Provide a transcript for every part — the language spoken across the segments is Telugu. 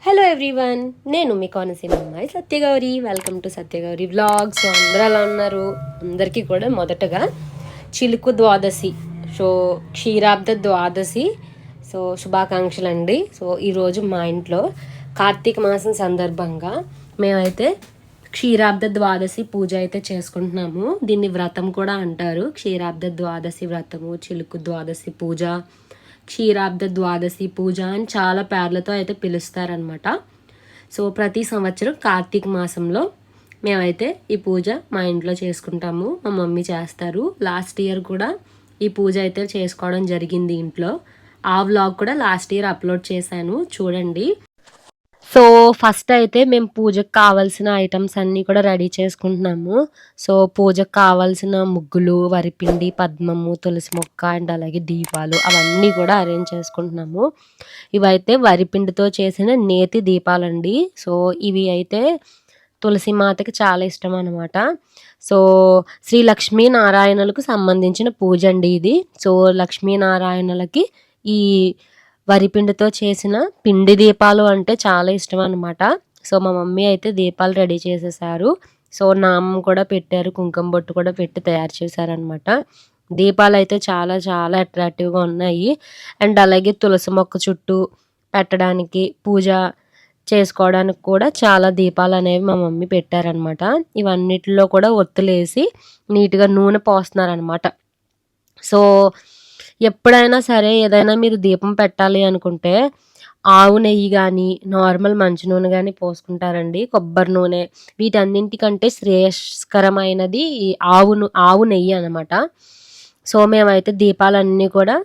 హలో ఎవ్రీవన్, నేను మీ కోనసీమ అమ్మాయి Satyagowri. Welcome to Satyagowri vlogs. So అందరూ ఎలా ఉన్నారు? అందరికీ కూడా మొదటగా చిలుకు ద్వాదశి, సో క్షీరాబ్ద ద్వాదశి సో శుభాకాంక్షలు అండి. సో ఈరోజు మా ఇంట్లో కార్తీక మాసం సందర్భంగా మేమైతే క్షీరాబ్ద ద్వాదశి పూజ అయితే చేసుకుంటున్నాము. దీన్ని వ్రతం కూడా అంటారు. క్షీరాబ్ద ద్వాదశి వ్రతము, చిలుకు ద్వాదశి పూజ, క్షీరాబ్ద ద్వాదశి పూజ అని చాలా పేర్లతో అయితే పిలుస్తారనమాట. సో ప్రతి సంవత్సరం కార్తీక మాసంలో మేమైతే ఈ పూజ మా ఇంట్లో చేసుకుంటాము. మా మమ్మీ చేస్తారు. లాస్ట్ ఇయర్ కూడా ఈ పూజ అయితే చేసుకోవడం జరిగింది ఇంట్లో. ఆ వ్లాగ్ కూడా లాస్ట్ ఇయర్ అప్లోడ్ చేశాను, చూడండి. సో ఫస్ట్ అయితే మేము పూజకు కావాల్సిన ఐటమ్స్ అన్నీ కూడా రెడీ చేసుకుంటున్నాము. సో పూజకు కావాల్సిన ముగ్గులు, వరిపిండి, పద్మము, తులసి మొక్క అండ్ అలాగే దీపాలు అవన్నీ కూడా అరేంజ్ చేసుకుంటున్నాము. ఇవైతే వరిపిండితో చేసిన నేతి దీపాలండి. సో ఇవి అయితే తులసి మాతకి చాలా ఇష్టం అనమాట. సో శ్రీ లక్ష్మీనారాయణలకు సంబంధించిన పూజ అండి ఇది. సో లక్ష్మీనారాయణలకి ఈ వరిపిండితో చేసిన పిండి దీపాలు అంటే చాలా ఇష్టం అనమాట. సో మా మమ్మీ అయితే దీపాలు రెడీ చేసేసారు. సో నామం కూడా పెట్టారు, కుంకుమ బొట్టు కూడా పెట్టి తయారు చేశారనమాట. దీపాలు అయితే చాలా చాలా అట్రాక్టివ్గా ఉన్నాయి. అండ్ అలాగే తులసి మొక్క చుట్టూ పెట్టడానికి, పూజ చేసుకోవడానికి కూడా చాలా దీపాలు అనేవి మా మమ్మీ పెట్టారనమాట. ఇవన్నిటిలో కూడా ఒత్తులేసి నీట్గా నూనె పోస్తున్నారనమాట. సో ఎప్పుడైనా సరే ఏదైనా మీరు దీపం పెట్టాలి అనుకుంటే ఆవు నెయ్యి కానీ, నార్మల్ మంచి నూనె కానీ పోసుకుంటారండి. కొబ్బరి నూనె, వీటన్నింటికంటే శ్రేయస్కరమైనది ఆవు నెయ్యి అనమాట. సో మేమైతే దీపాలన్నీ కూడా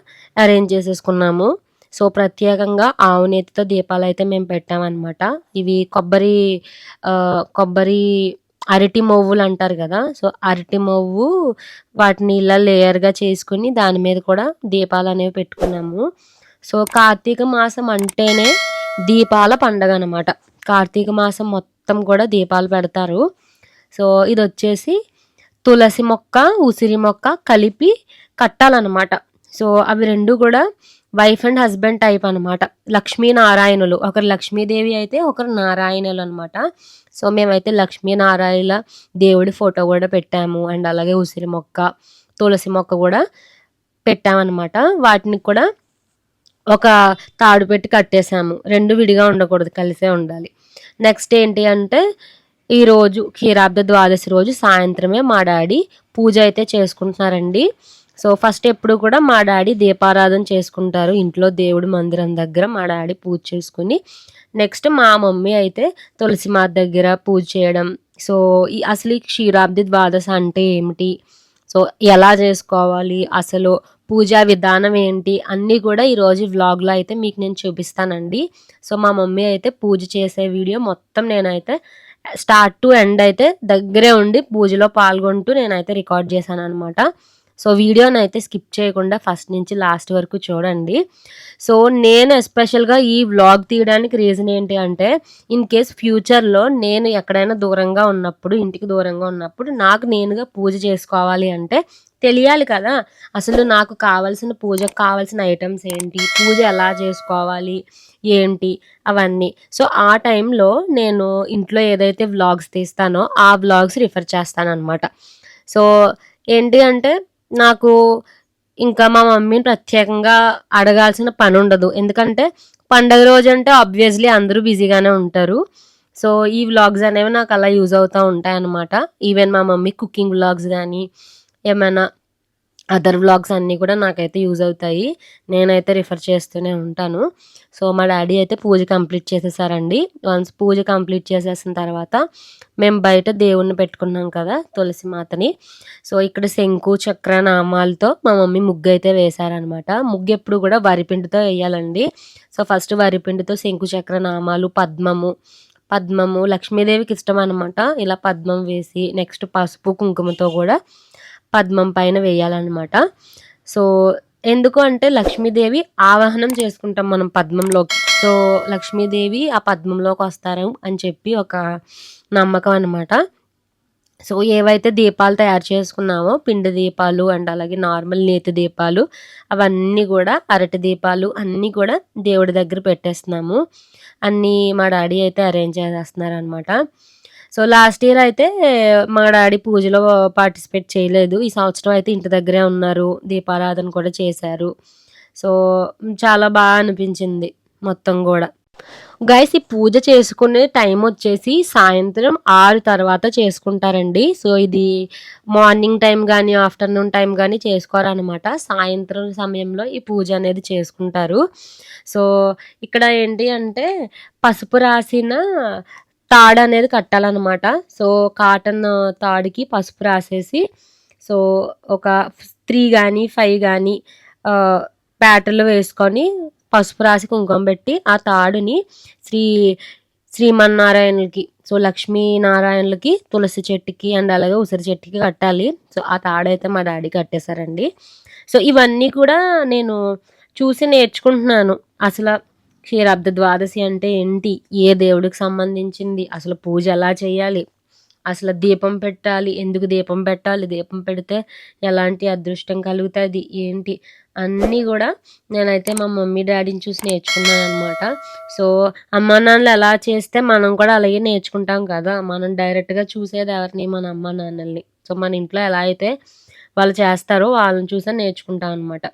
అరేంజ్ చేసేసుకున్నాము. సో ప్రత్యేకంగా ఆవు నెయ్యితో దీపాలు అయితే మేము పెట్టామన్నమాట. ఇవి కొబ్బరి అరటి మొవ్వులు అంటారు కదా. సో అరటి మొవ్వు వాటిని ఇలా లేయర్గా చేసుకుని దాని మీద కూడా దీపాలు అనేవి పెట్టుకున్నాము. సో కార్తీక మాసం అంటేనే దీపాల పండగ అనమాట. కార్తీక మాసం మొత్తం కూడా దీపాలు పెడతారు. సో ఇది వచ్చేసి తులసి మొక్క, ఉసిరి మొక్క కలిపి కట్టాలన్నమాట. సో అవి రెండు కూడా వైఫ్ అండ్ హస్బెండ్ టైప్ అనమాట. లక్ష్మీనారాయణులు, ఒకరు లక్ష్మీదేవి అయితే ఒకరు నారాయణులు అనమాట. సో మేమైతే లక్ష్మీనారాయణ దేవుడి ఫోటో కూడా పెట్టాము. అండ్ అలాగే ఉసిరి మొక్క, తులసి మొక్క కూడా పెట్టామన్నమాట. వాటిని కూడా ఒక తాడు పెట్టి కట్టేసాము. రెండు విడిగా ఉండకూడదు, కలిసే ఉండాలి. నెక్స్ట్ ఏంటి అంటే ఈరోజు క్షీరాబ్ద ద్వాదశి రోజు సాయంత్రమే మా డాడీ పూజ అయితే చేసుకుంటున్నారండి. సో ఫస్ట్ ఎప్పుడు కూడా మా డాడీ దీపారాధన చేసుకుంటారు ఇంట్లో దేవుడి మందిరం దగ్గర. మా డాడీ పూజ చేసుకుని నెక్స్ట్ మా మమ్మీ అయితే తులసి మాత దగ్గర పూజ చేయడం. సో అసలు ఈ క్షీరాబ్ది ద్వాదశ అంటే ఏమిటి, సో ఎలా చేసుకోవాలి, అసలు పూజా విధానం ఏంటి అన్నీ కూడా ఈరోజు వ్లాగ్లో అయితే మీకు నేను చూపిస్తానండి. సో మా మమ్మీ అయితే పూజ చేసే వీడియో మొత్తం నేనైతే స్టార్ట్ టు ఎండ్ అయితే దగ్గరే ఉండి పూజలో పాల్గొంటూ నేనైతే రికార్డ్ చేశాను అనమాట. సో వీడియోని అయితే స్కిప్ చేయకుండా ఫస్ట్ నుంచి లాస్ట్ వరకు చూడండి. సో నేను ఎస్పెషల్గా ఈ వ్లాగ్ తీయడానికి రీజన్ ఏంటి అంటే ఇన్ కేస్ ఫ్యూచర్లో నేను ఎక్కడైనా దూరంగా ఉన్నప్పుడు, ఇంటికి దూరంగా ఉన్నప్పుడు నాకు నేనుగా పూజ చేసుకోవాలి అంటే తెలియాలి కదా. అసలు నాకు కావాల్సిన పూజకు కావాల్సిన ఐటమ్స్ ఏంటి, పూజ ఎలా చేసుకోవాలి ఏంటి అవన్నీ. సో ఆ టైంలో నేను ఇంట్లో ఏదైతే వ్లాగ్స్ తీస్తానో ఆ వ్లాగ్స్ రిఫర్ చేస్తాను అనమాట. సో ఏంటి అంటే నాకు ఇంకా మా మమ్మీని ప్రత్యేకంగా అడగాల్సిన పని ఉండదు. ఎందుకంటే పండగ రోజు అంటే ఆబ్వియస్లీ అందరూ బిజీగానే ఉంటారు. సో ఈ వ్లాగ్స్ అనేవి నాకు అలా యూజ్ అవుతూ ఉంటాయి అన్నమాట. ఈవెన్ మా మమ్మీ కుకింగ్ వ్లాగ్స్ కానీ ఏమైనా అదర్ వ్లాగ్స్ అన్నీ కూడా నాకైతే యూజ్ అవుతాయి. నేనైతే రిఫర్ చేస్తూనే ఉంటాను. సో మా డాడీ అయితే పూజ కంప్లీట్ చేసేసారండి. వన్స్ పూజ కంప్లీట్ చేసేసిన తర్వాత మేము బయట దేవుణ్ణి పెట్టుకున్నాం కదా, తులసి మాతని. సో ఇక్కడ శంకు చక్ర నామాలతో మా మమ్మీ ముగ్గు అయితే వేశారనమాట. ముగ్గు ఎప్పుడు కూడా వరిపిండితో వేయాలండి. సో ఫస్ట్ వరిపిండితో శంకు చక్ర నామాలు, పద్మము లక్ష్మీదేవికి ఇష్టం అనమాట. ఇలా పద్మం వేసి నెక్స్ట్ పసుపు కుంకుమతో కూడా పద్మం పైన వేయాలన్నమాట. సో ఎందుకు అంటే లక్ష్మీదేవి ఆవాహనం చేసుకుంటాం మనం పద్మంలోకి. సో లక్ష్మీదేవి ఆ పద్మంలోకి వస్తారు అని చెప్పి ఒక నమ్మకం అనమాట. సో ఏవైతే దీపాలు తయారు చేసుకున్నామో పిండి దీపాలు అండ్ అలాగే నార్మల్ నేతి దీపాలు అవన్నీ కూడా అరటి దీపాలు అన్నీ కూడా దేవుడి దగ్గర పెట్టేస్తున్నాము. అన్నీ మా డాడీ అయితే అరేంజ్ చేసేస్తున్నారు అనమాట. సో లాస్ట్ ఇయర్ అయితే మా డాడీ పూజలో పార్టిసిపేట్ చేయలేదు. ఈ సంవత్సరం అయితే ఇంటి దగ్గరే ఉన్నారు, దీపారాధన కూడా చేశారు. సో చాలా బాగా అనిపించింది మొత్తం కూడా. గైస్ ఈ పూజ చేసుకునే టైం వచ్చేసి సాయంత్రం 6 తర్వాత చేసుకుంటారండి. సో ఇది మార్నింగ్ టైం కానీ ఆఫ్టర్నూన్ టైం కానీ చేసుకోరనమాట. సాయంత్రం సమయంలో ఈ పూజ అనేది చేసుకుంటారు. సో ఇక్కడ ఏంటి అంటే పసుపు రాసిన తాడు అనేది కట్టాలన్నమాట. సో కాటన్ తాడుకి పసుపు రాసేసి సో ఒక 3 కానీ 5 కానీ ప్యాటర్లు వేసుకొని పసుపు రాసి కుంకుమ పెట్టి ఆ తాడుని శ్రీమన్నారాయణులకి సో లక్ష్మీనారాయణులకి తులసి చెట్టుకి అండ్ అలాగే ఉసిరి చెట్టుకి కట్టాలి. సో ఆ తాడైతే మా డాడీ కట్టేశారండి. సో ఇవన్నీ కూడా నేను చూసి నేర్చుకుంటున్నాను. అసలు క్షీరాబ్ద ద్వాదశి అంటే ఏంటి, ఏ దేవుడికి సంబంధించింది, అసలు పూజ ఎలా చేయాలి, అసలు దీపం పెట్టాలి, ఎందుకు దీపం పెట్టాలి, దీపం పెడితే ఎలాంటి అదృష్టం కలుగుతుంది ఏంటి అన్నీ కూడా నేనైతే మా మమ్మీ డాడీని చూసి నేర్చుకున్నాను అనమాట. సో అమ్మా నాన్నలు ఎలా చేస్తే మనం కూడా అలాగే నేర్చుకుంటాం కదా. మనం డైరెక్ట్గా చూసేది ఎవరిని, మన అమ్మా నాన్నల్ని. సో మన ఇంట్లో ఎలా అయితే వాళ్ళు చేస్తారో వాళ్ళని చూసే నేర్చుకుంటాం అనమాట.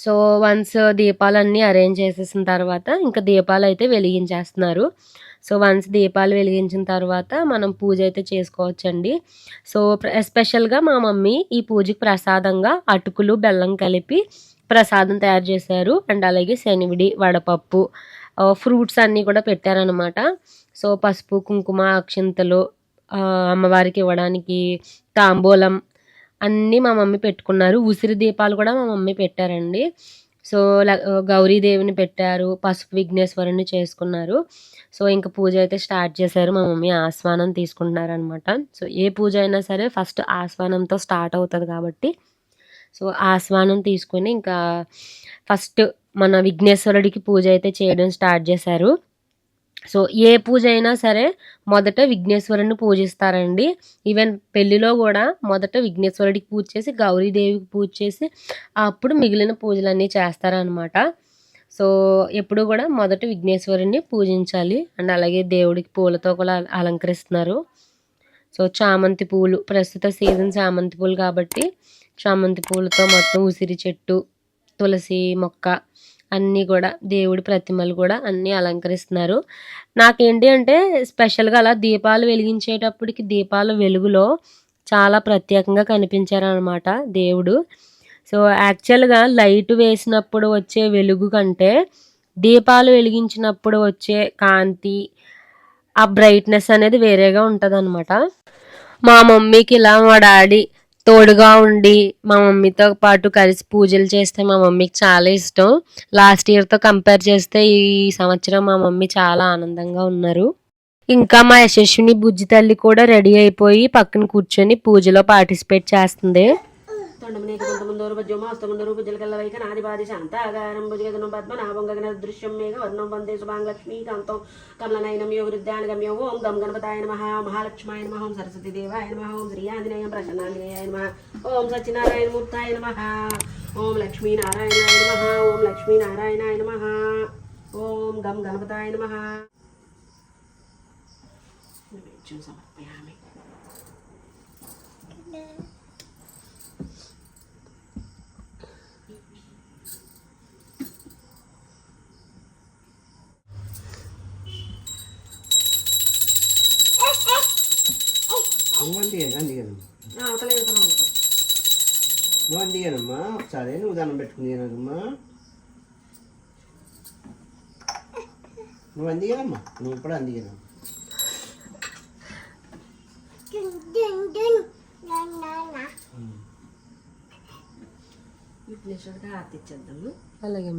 సో వన్స్ దీపాలన్నీ అరేంజ్ చేసేసిన తర్వాత ఇంకా దీపాలు అయితే వెలిగించేస్తున్నారు. సో వన్స్ దీపాలు వెలిగించిన తర్వాత మనం పూజ అయితే చేసుకోవచ్చండి. సో ఎస్పెషల్గా మా మమ్మీ ఈ పూజకి ప్రసాదంగా అటుకులు బెల్లం కలిపి ప్రసాదం తయారు చేశారు. అండ్ అలాగే శనివిడి వడపప్పు ఫ్రూట్స్ అన్నీ కూడా పెట్టారనమాట. సో పసుపు కుంకుమ అక్షింతలు అమ్మవారికి ఇవ్వడానికి తాంబూలం అన్నీ మా మమ్మీ పెట్టుకున్నారు. ఉసిరి దీపాలు కూడా మా మమ్మీ పెట్టారండి. సో గౌరీదేవిని పెట్టారు, పసుపు విఘ్నేశ్వరుని చేసుకున్నారు. సో ఇంకా పూజ అయితే స్టార్ట్ చేశారు. మా మమ్మీ ఆస్వానం తీసుకుంటున్నారు అనమాట. సో ఏ పూజ అయినా సరే ఫస్ట్ ఆస్వానంతో స్టార్ట్ అవుతుంది కాబట్టి సో ఆస్వానం తీసుకొని ఇంకా ఫస్ట్ మన విఘ్నేశ్వరుడికి పూజ అయితే చేయడం స్టార్ట్ చేశారు. సో ఏ పూజ అయినా సరే మొదట విఘ్నేశ్వరుని పూజిస్తారండి. ఈవెన్ పెళ్లిలో కూడా మొదట విఘ్నేశ్వరుడికి పూజ చేసి గౌరీదేవికి పూజ చేసి అప్పుడు మిగిలిన పూజలన్నీ చేస్తారనమాట. సో ఎప్పుడు కూడా మొదట విఘ్నేశ్వరుని పూజించాలి. అండ్ అలాగే దేవుడికి పూలతో కూడా అలంకరిస్తున్నారు. సో చామంతి పూలు ప్రస్తుత సీజన్ చామంతి పూలు కాబట్టి చామంతి పూలతో మొత్తం ఉసిరి చెట్టు తులసి మొక్క అన్నీ కూడా దేవుడి ప్రతిమలు కూడా అన్నీ అలంకరిస్తున్నారు. నాకేంటి అంటే స్పెషల్గా అలా దీపాలు వెలిగించేటప్పటికి దీపాల వెలుగులో చాలా ప్రత్యేకంగా కనిపించారనమాట దేవుడు. సో యాక్చువల్గా లైట్ వేసినప్పుడు వచ్చే వెలుగు కంటే దీపాలు వెలిగించినప్పుడు వచ్చే కాంతి ఆ బ్రైట్నెస్ అనేది వేరేగా ఉంటుంది అనమాట. మా మమ్మీకి ఇలా మా డాడీ తోడుగా ఉండి మా మమ్మీతో పాటు కలిసి పూజలు చేస్తే మా మమ్మీకి చాలా ఇష్టం. లాస్ట్ ఇయర్తో కంపేర్ చేస్తే ఈ సంవత్సరం మా మమ్మీ చాలా ఆనందంగా ఉన్నారు. ఇంకా మా యశస్విని బుజ్జి తల్లి కూడా రెడీ అయిపోయి పక్కన కూర్చొని పూజలో పార్టిసిపేట్ చేస్తుంది. తొండమునేక తొండముందోరు భజ్యోమ హస్తముందరు భుజలకల్లవైక నాదిపాది శాంతాగారం భుజగదనం పద్మనాభం గగన దృశ్యం మేఘ వర్ణం వందే శుభాంగలక్ష్మీ కాంతం కమలనయనం యోగృద్యానగమ్యం ఓం గం గణపతాయ నమః మహాలక్ష్మాయ నమః ఓం సరస్వతి దేవాయ నమః ఓం శ్రీ ఆంజనేయం ప్రసన్నాంజనేయాయ నమః ఓం సత్యనారాయణ మూర్తాయ నమః ఓం లక్ష్మీనారాయణాయ నమః ఓం లక్ష్మీనారాయణాయ నమః ఓం గం గణపతాయ నమః. సమర్పయామి. నువ్వు అందిగానమ్మా ఒకసారి నువ్వు దండం పెట్టుకున్నానమ్మా. నువ్వు అందిగానమ్మా, నువ్వు ఇప్పుడు అందిగానమ్మా. విఘ్నేశ్వరుడికి హారతి ఇచ్చేద్దాము. అలాగే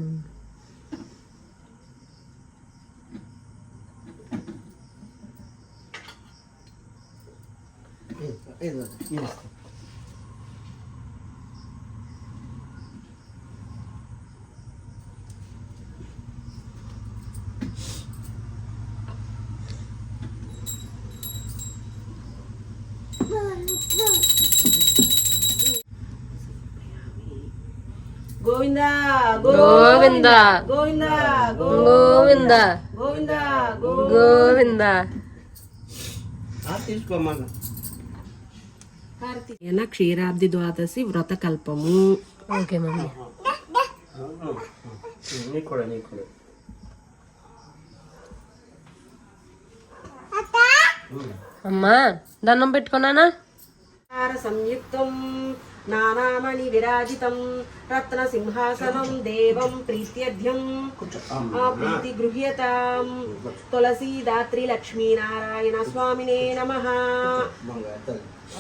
గోవింద గోవింద గోవింద గోవింద గోవింద గోవింద. తీసుకోమన్నా. క్షీరాబ్ది ద్వాదశి వ్రత కల్పము. Okay mummy. నీకు కూడా నీకు కూడా. అమ్మా దండం పెట్టుకున్నానా? సంయుక్తం నానామణి విరాజితం రత్న సింహాసనం దేవం ప్రీత్యర్థ్యం ప్రీతి గృహ్యతాం తులసీదాత్రి లక్ష్మీనారాయణ స్వామినే నమః.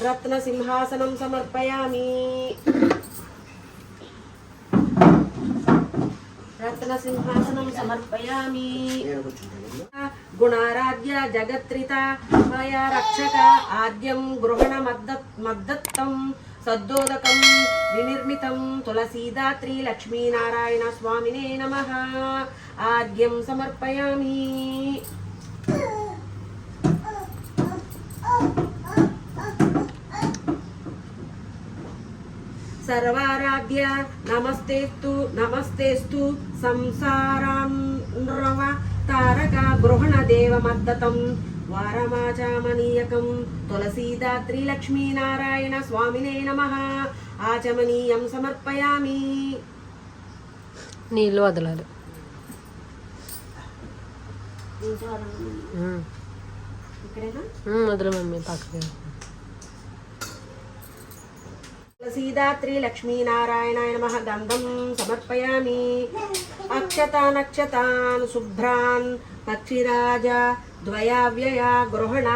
రత్న సింహాసనం సమర్పయామి. రత్న సింహాసనం సమర్పయామి. గుణారాధ్య జగత్రిత రక్షక ఆద్యం గృహణ మద్దత్తం సద్దోదకం వినిర్మితం తులసీదాత్రి లక్ష్మీనారాయణ స్వామినే నమః. ఆద్యం సమర్పయామి. సర్వారాధ్య నమస్తేస్తు నమస్తేస్తు సంసారాన్రవ తారక గృహణ దేవ మద్దతం వారమాచామనీయకం తులసీదాత్రి లక్ష్మీనారాయణ స్వామినే నమః. ఆచమనీయం సమర్పయామి. నీళ్ళు వదలాలి. వదల మమ్మీ పక్కకి. తులసీదాత్రి లక్ష్మీనారాయణాయ నమః. గంధం సమర్పయామి. అక్షతాన్ శుభ్రాన్ పక్షిరాజ ద్వయావ్యయ గృహణ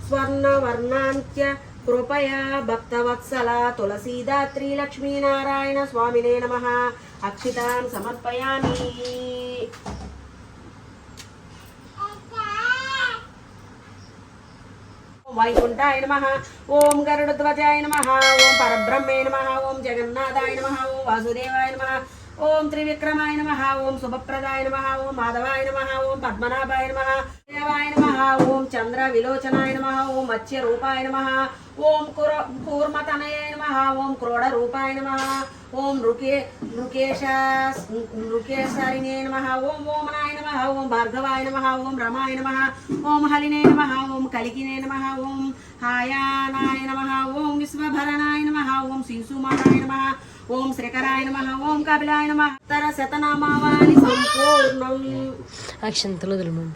స్వర్ణవర్ణాంత్య కృపయా భక్తవత్సల తులసీదాత్రి లక్ష్మీనారాయణ స్వామినే నమః. అక్షితాన్ సమర్పయామి. వైకుంఠాయ నమః. ఓం గరుడధ్వజాయ నమః. ఓం పరబ్రహ్మే నమః. ఓం జగన్నాథాయ నమః. ఓం వాసుదేవాయ నమః. ఓం త్రివిక్రమాయ నమః. ఓం శుభప్రదాయ నమః. ఓం మాధవాయ నమః. ఓం పద్మనాభాయ నమః. దేవాయ నమః. ఓం చంద్ర విలోచనాయ నమః. ఓం మత్స్య రూపాయ నమః. ఓం కూర్మతనయాయ నమః. ఓం క్రోడ రూపాయ నమః. ఓం నృకేశారిణే నమః. ఓం ఓమనాయ నమః. ఓం భార్గవాయ నమః. ఓం రమాయ నమః. ఓం హలినే నమః. ఓం కలికినే నమః. ఓం హాయానాయ నమః. ఓం విశ్వభరణాయ నమః. ఓం శిశుమానాయ నమః. ఓం శ్రీకరాయ నమః. ఓం కపిలాయ నమః. శతనామావళి సంపూర్ణం. అక్షంతలు వదులు మమ్మీ.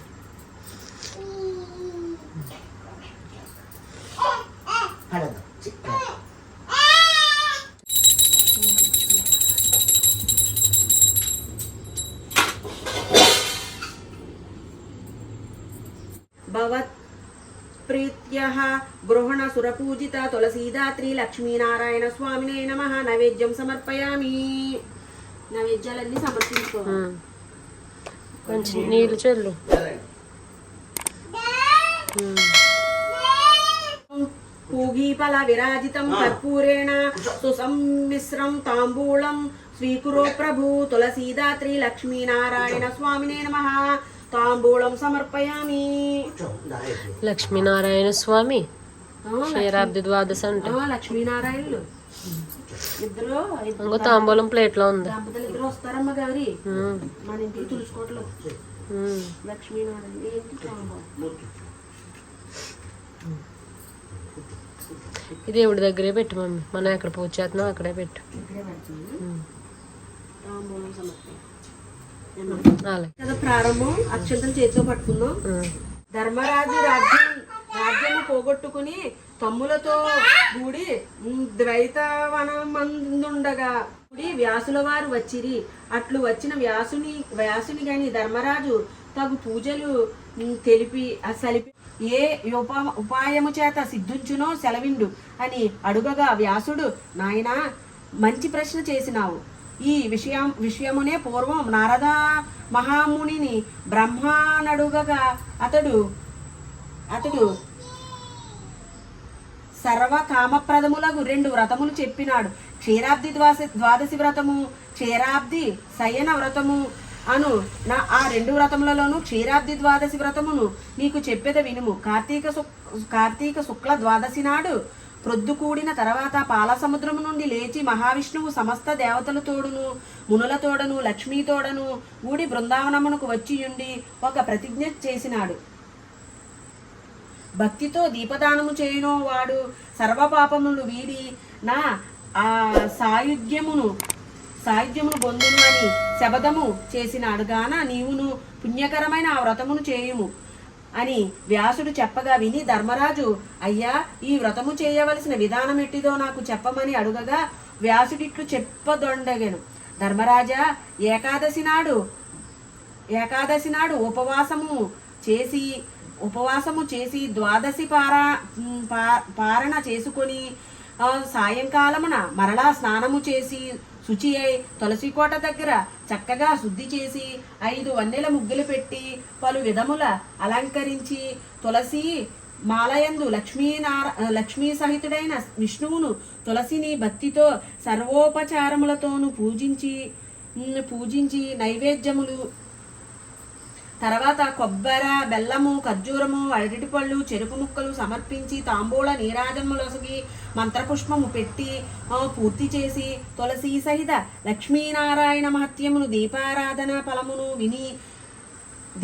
భవత్ ప్రీత్యః గృహణ సురపూజిత తులసీదాత్రి లక్ష్మీనారాయణ స్వామినే నమః. నైవేద్యం సమర్పయామి. నైవేద్యాలన్నీ సమర్పించుకో. కొంచెం నీళ్ళు చల్లు. పూగీఫల విరాజితం కర్పూరేణ సుసమ్మిశ్రం తాంబూలం స్వీకురో ప్రభు తులసీదాత్రి లక్ష్మీనారాయణ స్వామినే నమః. తాంబూలం సమర్పయామి. లక్ష్మీనారాయణ స్వామి క్షీరాబ్ది ద్వాదశి అంటే లక్ష్మీనారాయణులు ఇద్దరు ఇంకో తాంబూలం ప్లేట్లో ఉంది. దంపతులు ఇద్దరు వస్తారమ్మ గౌరి మన ఇంటికి తులుసుకోవట్లో. లక్ష్మీనారాయణ ఏంటి తాంబూలం. ఇది దేవుడి దగ్గరే పెట్టు మమ్మీ. మనం ఎక్కడ పూజ చేస్తున్నాం అక్కడే పెట్టు. ఇక్కడే పెడుతుంది. తాంబూలం సమర్పణ అలాగే. కదా ప్రారంభం. అక్షంతలు చేతితో పట్టుకుందాం. ధర్మరాజు రాజ్యము పోగొట్టుకుని తమ్ములతో కూడి ద్వైతవనమందుండగా వ్యాసుల వారు వచ్చిరి. అట్లు వచ్చిన వ్యాసుని గాని ధర్మరాజు తగు పూజలు తెలిపి సలిపి ఏ ఉపాయము చేత సిద్ధించునో సెలవిండు అని అడుగగా వ్యాసుడు, నాయనా మంచి ప్రశ్న చేసినావు. ఈ విషయమునే పూర్వం నారద మహామునిని బ్రహ్మానడుగగా అతడు సర్వ కామప్రదములకు 2 వ్రతములు చెప్పినాడు. క్షీరాబ్ది ద్వాదశి వ్రతము, క్షీరాబ్ది శయన వ్రతము, అను నా ఆ 2 వ్రతములలోనూ క్షీరాబ్ది ద్వాదశి వ్రతమును నీకు చెప్పేద వినుము. కార్తీక శుక్ల ద్వాదశి నాడు ప్రొద్దు కూడిన తర్వాత పాల సముద్రము నుండి లేచి మహావిష్ణువు సమస్త దేవతల తోడును మునుల తోడను లక్ష్మీ తోడను ఊడి బృందావనమునకు వచ్చియుండి ఒక ప్రతిజ్ఞ చేసినాడు. భక్తితో దీపదానము చేయునో వాడు సర్వపాపములు వీడి నా ఆ సాయుధ్యమును పొందును అని శపథము చేసినాడు గాన నీవును పుణ్యకరమైన ఆ వ్రతమును చేయుము అని వ్యాసుడు చెప్పగా విని ధర్మరాజు, అయ్యా, ఈ వ్రతము చేయవలసిన విధానం ఎట్టిదో నాకు చెప్పమని అడుగగా వ్యాసుడిట్లు చెప్పదొండగెను. ధర్మరాజా, ఏకాదశి నాడు ఉపవాసము చేసి ద్వాదశి పారణ చేసుకొని సాయంకాలమున మరలా స్నానము చేసి శుచి అయి తులసి కోట దగ్గర చక్కగా శుద్ధి చేసి 5 వన్నెల ముగ్గులు పెట్టి పలు విధముల అలంకరించి తులసి మాలయందు లక్ష్మీ సహితుడైన విష్ణువును తులసిని భక్తితో సర్వోపచారములతోనూ పూజించి నైవేద్యములు తర్వాత కొబ్బరి, బెల్లము, ఖర్జూరము, అరటిపళ్ళు, చెరుకు ముక్కలు సమర్పించి తాంబూల నీరాజములొసగి మంత్రపుష్పము పెట్టి పూర్తి చేసి తులసి సహిత లక్ష్మీనారాయణ మహత్యమును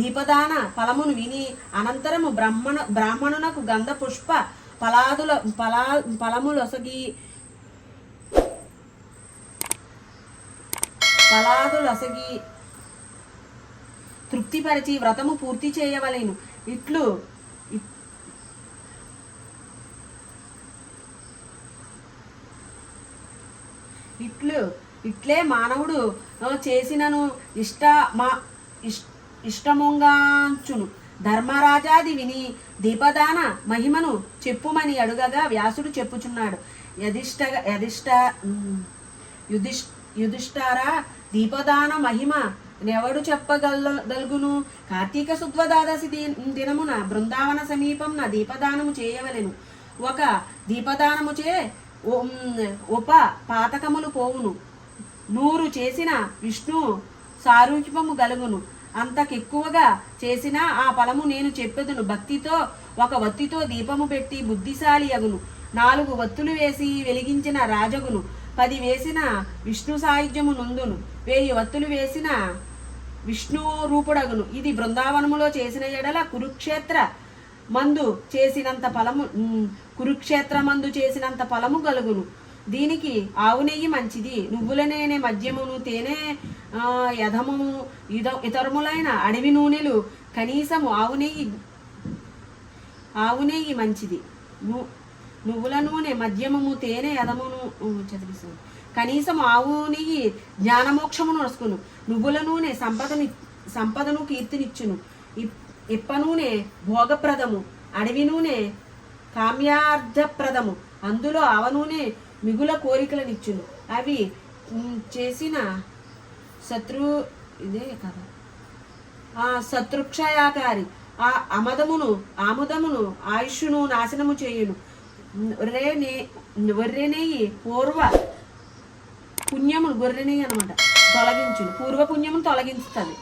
దీపదాన ఫలమును విని అనంతరము బ్రాహ్మణునకు గంధ పుష్ప ఫలములొసగి తృప్తిపరిచి వ్రతము పూర్తి చేయవలెను. ఇట్లే మానవుడు చేసినను ఇష్టముగాంచును. ధర్మరాజాది విని దీపదాన మహిమను చెప్పుమని అడుగగా వ్యాసుడు చెప్పుచున్నాడు. యుధిష్ఠారా, దీపదాన మహిమ నెవడు చెప్పగలుగును? కార్తీక శుద్ధ ద్వాదశి దినమున బృందావన సమీపంన దీపదానము చేయవలెను. ఒక దీపదానముచే పాతకములు పోవును. 100 చేసిన విష్ణు సారూప్యము గలుగును. అంతకెక్కువగా చేసిన ఆ ఫలము నేను చెప్పెదను. భక్తితో ఒక వత్తితో దీపము పెట్టి బుద్ధిశాలి అగును. 4 వత్తులు వేసి వెలిగించిన రాజగును. 10 వేసిన విష్ణు సాయుధ్యము నొందును. 1000 వత్తులు వేసిన విష్ణు రూపుడగును. ఇది బృందావనములో చేసిన ఎడల కురుక్షేత్ర మందు చేసినంత ఫలము గలుగును. దీనికి ఆవు నెయ్యి మంచిది. నువ్వుల నూనె, మద్యమును, తేనె, యధము, ఇతరములైన అడవి నూనెలు కనీసము ఆవు నెయ్యి మంచిది. నువ్వుల నూనె, మద్యమము, తేనె, యధమును చదివిస్తాను. కనీసం ఆవు నెయ్యి జ్ఞానమోక్షమును నొసుకును. నువ్వుల నూనె సంపదను కీర్తినిచ్చును. ఇప్ప నూనె భోగప్రదము. అడవి నూనె కామ్యార్థప్రదము. అందులో ఆవ నూనె మిగుల కోరికలనిచ్చును. అవి చేసిన శత్రుక్షయాకారి. ఆ ఆముదమును ఆయుష్ను నాశనము చేయును. గొర్రెనెయ్యి పూర్వ పుణ్యమును పూర్వ పుణ్యమును తొలగిస్తుంది.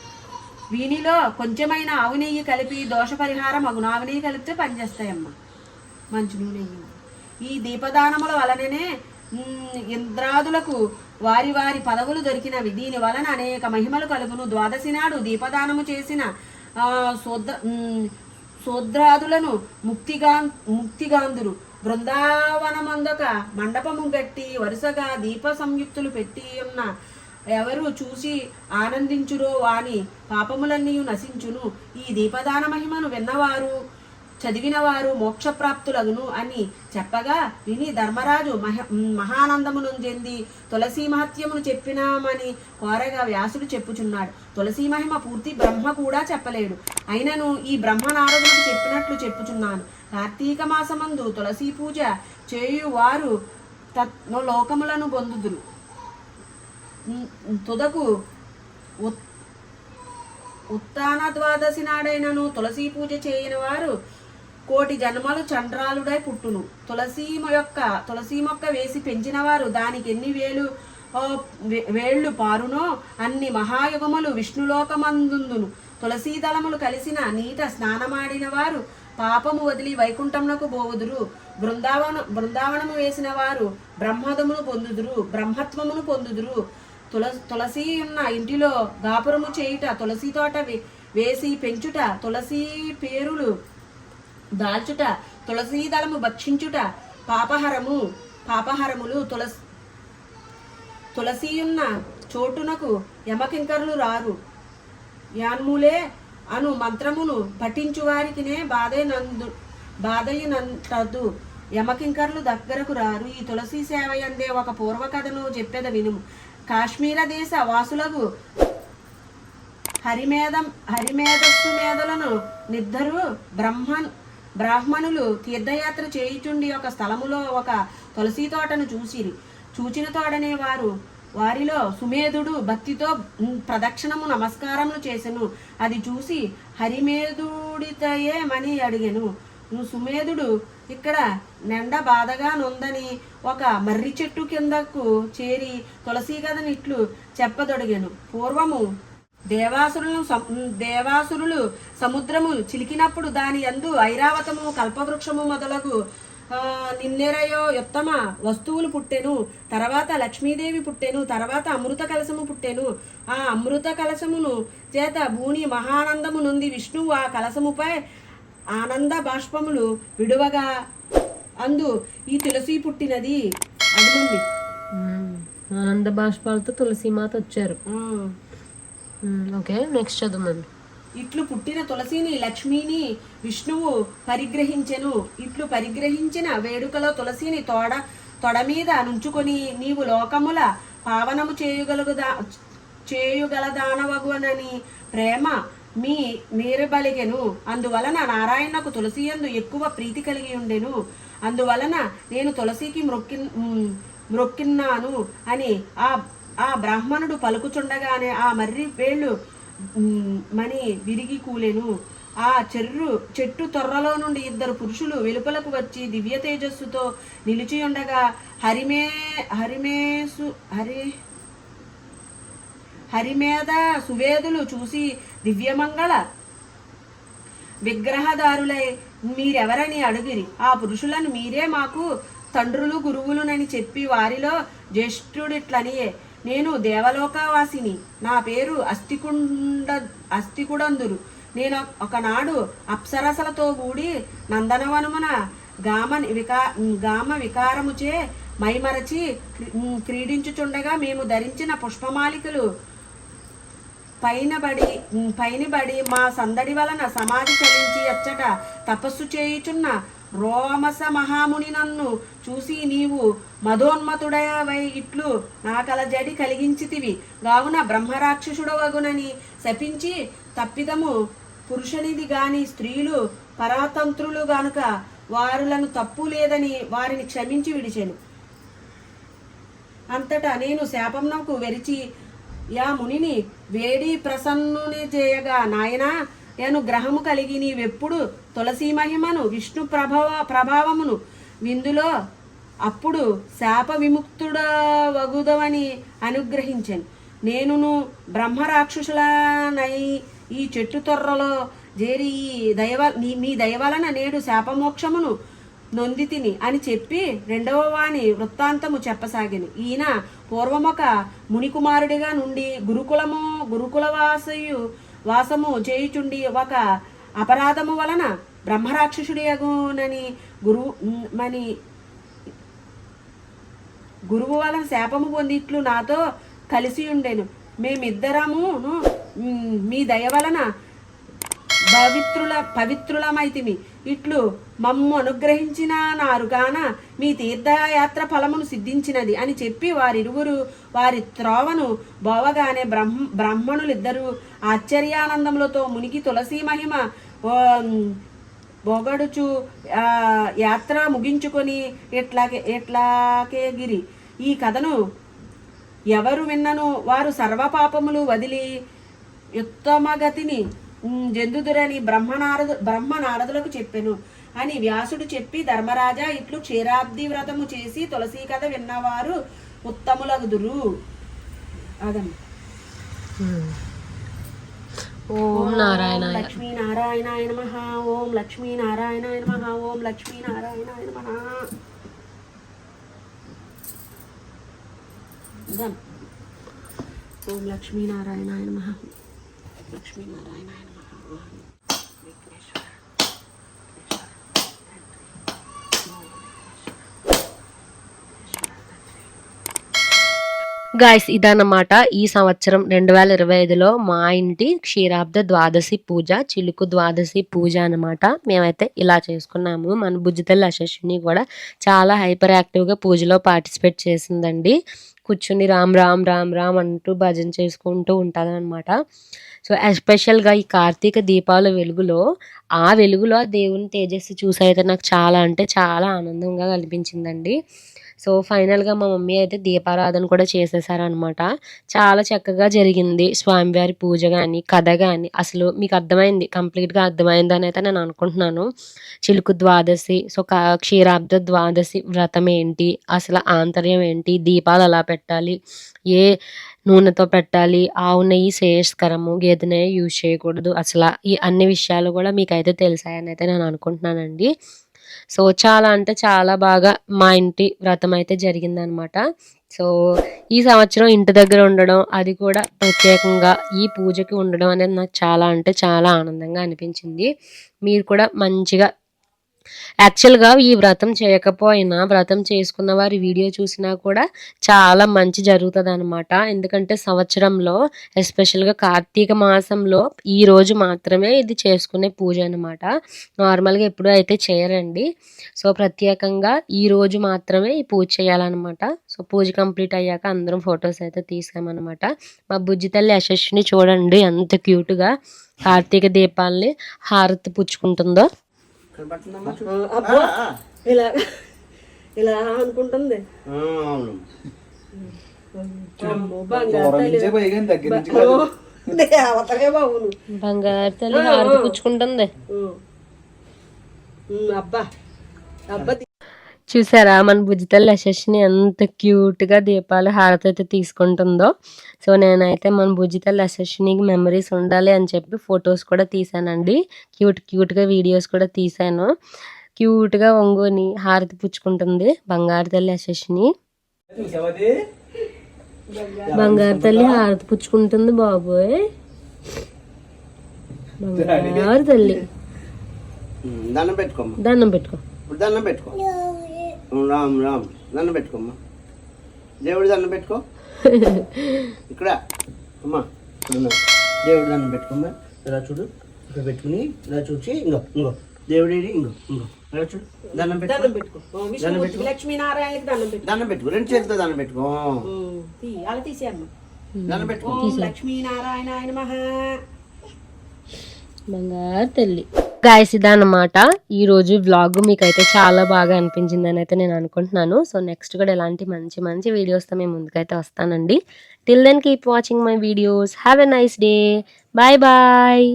వీనిలో కొంచెమైన ఆవు నెయ్యి కలిపి దోష పరిహారం అగును. ఆవు నెయ్యి కలిపితే పనిచేస్తాయమ్మ. మంచి నూనె. ఈ దీపదానముల వలననే ఇంద్రాదులకు వారి వారి పదవులు దొరికినవి. దీని వలన అనేక మహిమలు కలుగును. ద్వాదశి నాడు దీపదానము చేసిన శూద్రాదులను ముక్తిగాంధురు. బృందావనమందొక మండపము గట్టి వరుసగా దీప సంయుక్తులు పెట్టి ఉన్న ఎవరు చూసి ఆనందించురో వాని పాపములన్నీ నశించును. ఈ దీపదాన మహిమను విన్నవారు చదివినవారు మోక్షప్రాప్తులగును అని చెప్పగా విని ధర్మరాజు మహానందమును చెంది తులసీ మహత్యమును చెప్పినామని కోరగా వ్యాసుడు చెప్పుచున్నాడు. తులసీ మహిమ పూర్తి బ్రహ్మ కూడా చెప్పలేడు. అయినను ఈ బ్రహ్మ నారదులకు చెప్పినట్లు చెప్పుచున్నాను. కార్తీక మాసమందు తులసీ పూజ చేయువారు లోకములను పొందుదురు. తుదకు ఉత్తాన ద్వాదశి నాడైనను తులసీ పూజ చేయని వారు 1,000,000 జన్మలు చండ్రాలుడై పుట్టును. తులసీ మొక్క వేసి పెంచిన వారు దానికి ఎన్ని వేలు వేళ్ళు పారునో అన్ని మహాయుగములు విష్ణులోకమందుందును. తులసీ దళములు కలిసిన నీట స్నానమాడిన వారు పాపము వదిలి వైకుంఠమునకు పోవుదురు. బృందావనము వేసిన వారు బ్రహ్మదమును పొందుదురు, బ్రహ్మత్వమును పొందుదురు. తులసి ఉన్న ఇంటిలో గాపురము చేయుట, తులసి తోట వేసి పెంచుట, తులసి పేరులు దాల్చుట, తులసీ దళము భక్షించుట పాపహరములు. తులసియున్న చోటునకు యమకింకరులు రారు. యాన్ములే అను మంత్రమును పఠించు వారికినే బాధయునంటదు. యమకింకరులు దగ్గరకు రారు. ఈ తులసి సేవయందే ఒక పూర్వకథను చెప్పెద వినుము. కాశ్మీర దేశ వాసులకు హరిమేధస్సు మేధలను నిద్దరు బ్రాహ్మణులు తీర్థయాత్ర చేయుచుండి ఒక స్థలములో ఒక తులసి తోటను చూచిన తోడనే వారిలో సుమేధుడు భక్తితో ప్రదక్షిణము నమస్కారములు చేసెను. అది చూసి హరిమేధుడితయే మని అడిగెను. సుమేధుడు ఇక్కడ నిండ బాధగా నొందని ఒక మర్రి చెట్టు కిందకు చేరి తులసీ కథను ఇట్లు చెప్పదొడిగెను. పూర్వము దేవాసురులు సముద్రము చిలికినప్పుడు దాని యందు ఐరావతము, కల్పవృక్షము మొదలగు నిన్నెరయో ఉత్తమ వస్తువులు పుట్టెను. తర్వాత లక్ష్మీదేవి పుట్టెను. తర్వాత అమృత కలశము పుట్టెను. ఆ అమృత కలశమును చేత భూని మహానందము నుండి విష్ణువు ఆ కలశముపై ఆనంద బాష్పములు విడువగా అందు ఈ తులసి పుట్టినది. అది ఆనంద బాష్పాలతో తులసీమాత వచ్చారు. ఓకే, నెక్స్ట్ చదువుమండి. ఇట్లు పుట్టిన తులసిని లక్ష్మిని విష్ణువు పరిగ్రహించెను. ఇట్లు పరిగ్రహించిన వేడుకలో తులసిని తొడ మీద నుంచుకొని నీవు లోకముల పావనము చేయగలదానవగునని ప్రేమ మీరబలిగెను. అందువలన నారాయణకు తులసి యందు ఎక్కువ ప్రీతి కలిగి ఉండెను. అందువలన నేను తులసికి మ్రొక్కిన్నాను అని ఆ బ్రాహ్మణుడు పలుకుచుండగానే ఆ మర్రి వేళ్ళు మని విరిగి కూలెను. ఆ చెట్టు తొర్రలో నుండి ఇద్దరు పురుషులు వెలుపలకు వచ్చి దివ్య తేజస్సుతో నిలిచి ఉండగా హరిమేధ సువేదులు చూసి దివ్యమంగళ విగ్రహదారులై మీరెవరని అడిగిరి. ఆ పురుషులను మీరే మాకు తండ్రులు గురువులునని చెప్పి వారిలో జ్యేష్ఠుడిట్లనియే. నేను దేవలోకవాసిని. నా పేరు అస్థికుడందురు. నేను ఒకనాడు అప్సరసలతో కూడి నందనవనమున గామ వికారముచే మైమరచి క్రీడించుచుండగా మేము ధరించిన పుష్పమాలికలు పైనబడి మా సందడి వలన సమాధి చలించి అచ్చట తపస్సు చేయుచున్న రోమస మహాముని నన్ను చూసి నీవు మదోన్మతుడవై ఇట్లు నా కలజడి కలిగించితివి. కావున బ్రహ్మరాక్షసుడవగునని శపించి తప్పిదము పురుషనిది గాని స్త్రీలు పరాతంత్రులు గనుక వారులను తప్పు లేదని వారిని క్షమించి విడిచెను. అంతటా నేను శాపంనకు వెరిచి యా మునిని వేడి ప్రసన్నుని చేయగా, నాయనా నేను గ్రహము కలిగి నీవెప్పుడు తులసీ మహిమను విష్ణు ప్రభావమును విందులో అప్పుడు శాప విముక్తుడవగుదవని అనుగ్రహించాను. నేనును బ్రహ్మరాక్షసులనై ఈ చెట్టు తొర్రలో చేరి మీ దయవలన నేడు శాపమోక్షమును నొందితిని అని చెప్పి రెండవ వాని వృత్తాంతము చెప్పసాగిన. ఈయన పూర్వమొక మునికుమారుడిగా నుండి గురుకుల వాసము చేయుచుండి ఒక అపరాధము వలన బ్రహ్మరాక్షసుడియగునని గురువు వలన శాపము పొందిట్లు నాతో కలిసి ఉండెను. మేమిద్దరమును మీ దయ వలన పవిత్రులమైతిమి. ఇట్లు మమ్ము అనుగ్రహించిన నారుగాన మీ తీర్థయాత్ర ఫలమును సిద్ధించినది అని చెప్పి వారిరువురు వారి త్రోవను బోవగానే బ్రాహ్మణులిద్దరూ ఆశ్చర్యానందములతో మునికి తులసీ మహిమ బొగడుచు యాత్ర ముగించుకొని ఎట్లాగే గిరి. ఈ కథను ఎవరు విన్నను వారు సర్వపాపములు వదిలి ఉత్తమగతిని జందుదురని బ్రహ్మనారదులకు చెప్పెను అని వ్యాసుడు చెప్పి, ధర్మరాజా ఇట్లు క్షీరాబ్ది వ్రతము చేసి తులసీ కథ విన్నవారు ఉత్తములగుదురు. ఆగండి. ఓం నారాయణాయ. లక్ష్మీనారాయణాయ నమః. ఓం లక్ష్మీనారాయణాయ నమః. ఓం లక్ష్మీనారాయణాయ నమః. ఓం లక్ష్మీనారాయణాయ నమః. లక్ష్మీనారాయణాయ నమః. విఘ్నేశ్వర. గాయస్ ఇదన్నమాట ఈ సంవత్సరం 2025లో మా ఇంటి క్షీరాబ్ద ద్వాదశి పూజ, చిలుకు ద్వాదశి పూజ అనమాట. మేమైతే ఇలా చేసుకున్నాము. మన బుజ్జితల్లి అశస్విని కూడా చాలా హైపర్ యాక్టివ్గా పూజలో పార్టిసిపేట్ చేసిందండి. కూర్చుని రామ్ రామ్ రామ్ రామ్ అంటూ భజన చేసుకుంటూ ఉంటుంది అనమాట. సో ఎస్పెషల్గా ఈ కార్తీక దీపాల వెలుగులో ఆ దేవుని తేజస్సు చూసి అయితే నాకు చాలా అంటే చాలా ఆనందంగా కనిపించిందండి. సో ఫైనల్గా మా మమ్మీ అయితే దీపారాధన కూడా చేసేసారనమాట. చాలా చక్కగా జరిగింది స్వామివారి పూజ కానీ కథ కానీ. అసలు మీకు అర్థమైంది, కంప్లీట్గా అర్థమైందని అయితే నేను అనుకుంటున్నాను. చిలుకు ద్వాదశి, సో క్షీరాబ్ద ద్వాదశి వ్రతం ఏంటి, అసలు ఆంతర్యం ఏంటి, దీపాలు ఎలా పెట్టాలి, ఏ నూనెతో పెట్టాలి, ఆవు నెయ్యి శ్రేయస్కరము, గేదె నెయ్యి యూజ్ చేయకూడదు, అసలు ఈ అన్ని విషయాలు కూడా మీకైతే తెలిసాయని అయితే నేను అనుకుంటున్నానండి. సో చాలా అంటే చాలా బాగా మా ఇంటి వ్రతం అయితే జరిగిందనమాట. సో ఈ సంవత్సరం ఇంటి దగ్గర ఉండడం, అది కూడా ప్రత్యేకంగా ఈ పూజకి ఉండడం అనేది నాకు చాలా అంటే చాలా ఆనందంగా అనిపించింది. మీరు కూడా మంచిగా యాక్చువల్గా ఈ వ్రతం చేయకపోయినా వ్రతం చేసుకున్న వారి వీడియో చూసినా కూడా చాలా మంచి జరుగుతుంది అనమాట. ఎందుకంటే సంవత్సరంలో ఎస్పెషల్గా కార్తీక మాసంలో ఈ రోజు మాత్రమే ఇది చేసుకునే పూజ అనమాట. నార్మల్గా ఎప్పుడూ అయితే చేయరండి. సో ప్రత్యేకంగా ఈ రోజు మాత్రమే ఈ పూజ చేయాలన్నమాట. సో పూజ కంప్లీట్ అయ్యాక అందరం ఫొటోస్ అయితే తీసామన్నమాట. మా బుజ్జి తల్లి యశస్విని చూడండి ఎంత క్యూట్గా కార్తీక దీపాలని హారతి పుచ్చుకుంటుందో. అబ్బో ఇలా ఇలా అనుకుంటుంది. బంగారు తల్లి హారతి పుచ్చుకుంటుంది. అబ్బా అబ్బా చూసారా మన బుజ్జితల్లి యశస్విని ఎంత క్యూట్గా దీపాలు హారతి అయితే తీసుకుంటుందో. సో నేనైతే మన బుజ్జితల్లి యశస్వినికి మెమరీస్ ఉండాలి అని చెప్పి ఫొటోస్ కూడా తీసానండి. క్యూట్గా వీడియోస్ కూడా తీసాను. క్యూట్గా ఒంగోని హారతి పుచ్చుకుంటుంది బంగారు తల్లి యశస్విని. బంగారు తల్లి హారతి పుచ్చుకుంటుంది బాబోయ్. బంగారు తల్లి దండం పెట్టుకోమ్మా. దండం పెట్టుకో. దండం పెట్టుకో. రామ్ రామ్ దండం పెట్టుకోమ్మా. దేవుడి దండం పెట్టుకో. ఇక్కడ అమ్మా ఇక్కడ దేవుడి దండం పెట్టుకోమ్మా. ఇలా చూడు, ఇక్కడ పెట్టుకుని ఇలా చూసి ఇంకో దేవుడి ఇంకో ఇలా చూడు. దండం పెట్టుకో. దండం పెట్టుకో. లక్ష్మీనారాయణకి దండం పెట్టు. దండం పెట్టుకో. రెండు చేతితో దండం పెట్టుకో. అలా తీసేయమ్మా. దండం పెట్టుకో. లక్ష్మీనారాయణాయ నమః. బంగారు తల్లి. గాయస్ ఇదన్నమాట ఈ రోజు వ్లాగ్. మీకైతే చాలా బాగా అనిపించిందని అయితే నేను అనుకుంటున్నాను. సో నెక్స్ట్ కూడా ఇలాంటి మంచి మంచి వీడియోస్తో మేము ముందుకైతే వస్తానండి. Till then keep watching my videos. Have a nice day. Bye bye.